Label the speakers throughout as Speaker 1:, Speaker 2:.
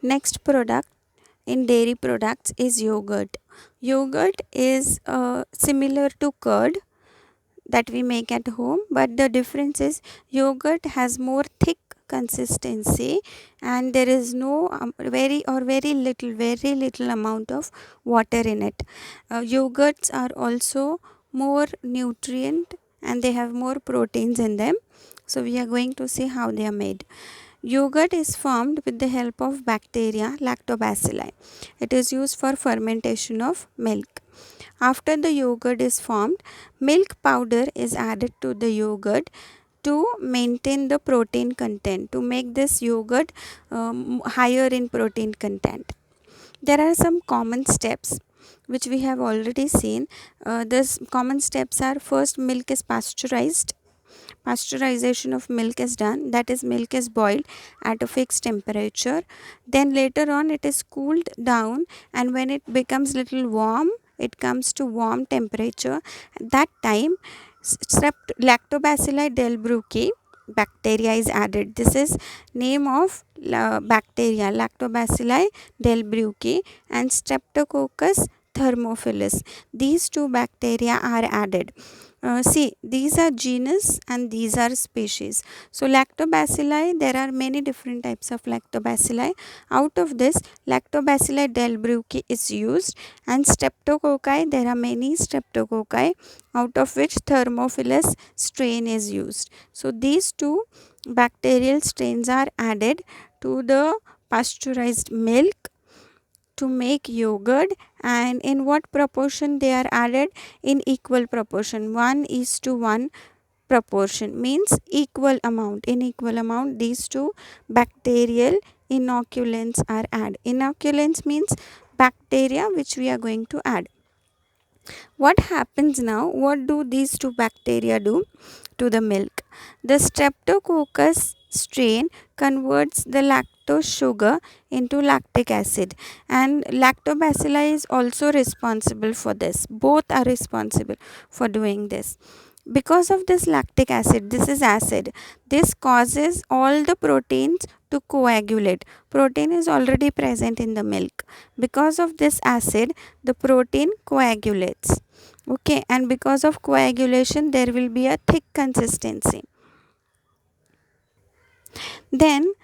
Speaker 1: Next product in dairy products is yogurt. Yogurt is similar to curd that we make at home, but the difference is yogurt has more thick consistency and there is no very little amount of water in it. Yogurts are also more nutrient and they have more proteins in them. So we are going to see how they are made. Yogurt is formed with the help of bacteria Lactobacilli. It is used for fermentation of milk. After the yogurt is formed, milk powder is added to the yogurt to maintain the protein content, to make this yogurt higher in protein content. There are some common steps which we have already seen. These common steps are: first, milk is pasteurized. Pasteurization of milk is done, that is, milk is boiled at a fixed temperature. Then later on it is cooled down, and when it becomes little warm, it comes to warm temperature. At that time, Lactobacilli delbrueckii bacteria is added. This is name of bacteria, Lactobacilli delbrueckii, and Streptococcus thermophilus. These two bacteria are added. See, these are genus and these are species. So Lactobacilli, there are many different types of Lactobacilli. Out of this, Lactobacilli delbrueckii is used, and Streptococci, there are many Streptococci, out of which Thermophilus strain is used. So these two bacterial strains are added to the pasteurized milk to make yogurt. And in what proportion they are added? In equal proportion, 1:1 proportion, means equal amount. In equal amount, these two bacterial inoculants are added. Inoculants means bacteria which we are going to add. What happens now? What do these two bacteria do to the milk? The Streptococcus strain converts the lactose sugar into lactic acid, and Lactobacilli is also responsible for this. Both are responsible for doing this. Because of this lactic acid, this is acid, this causes all the proteins to coagulate. Protein is already present in the milk. Because of this acid, the protein coagulates. Okay, and because of coagulation, there will be a thick consistency. Then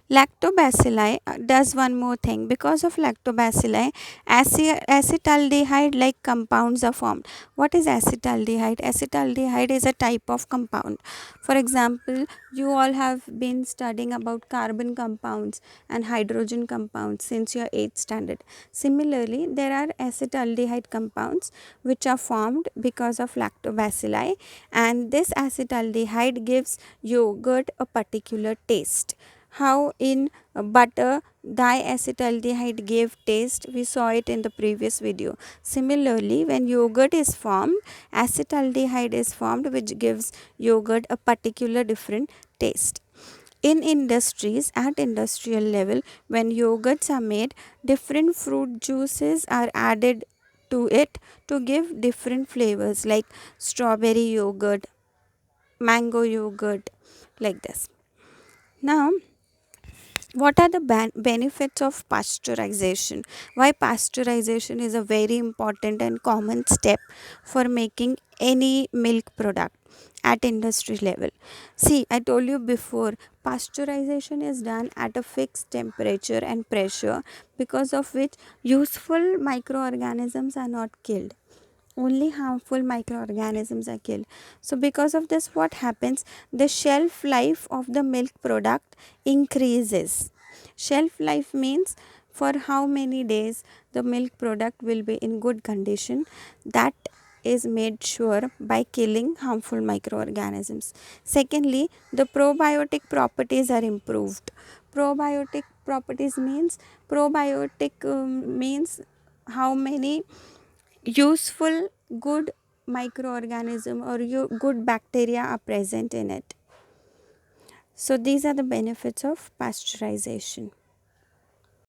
Speaker 1: Lactobacilli does one more thing. Because of Lactobacilli, acetaldehyde like compounds are formed. What is acetaldehyde? Acetaldehyde is a type of compound. For example, you all have been studying about carbon compounds and hydrogen compounds since your 8th standard. Similarly, there are acetaldehyde compounds which are formed because of Lactobacilli, and this acetaldehyde gives yogurt a particular taste. How in butter diacetaldehyde gave taste, we saw it in the previous video. Similarly, when yogurt is formed, acetaldehyde is formed which gives yogurt a particular different taste. In industries, at industrial level, when yogurts are made, different fruit juices are added to it to give different flavors, like strawberry yogurt, mango yogurt, like this. Now, what are the benefits of pasteurization? Why pasteurization is a very important and common step for making any milk product at industry level? See, I told you before, pasteurization is done at a fixed temperature and pressure, because of which useful microorganisms are not killed, only harmful microorganisms are killed. So because of this, what happens? The shelf life of the milk product increases. Shelf life means for how many days the milk product will be in good condition. That is made sure by killing harmful microorganisms. Secondly, the probiotic properties are improved. Probiotic properties means means how many useful good microorganism or good bacteria are present in it. So these are the benefits of pasteurization.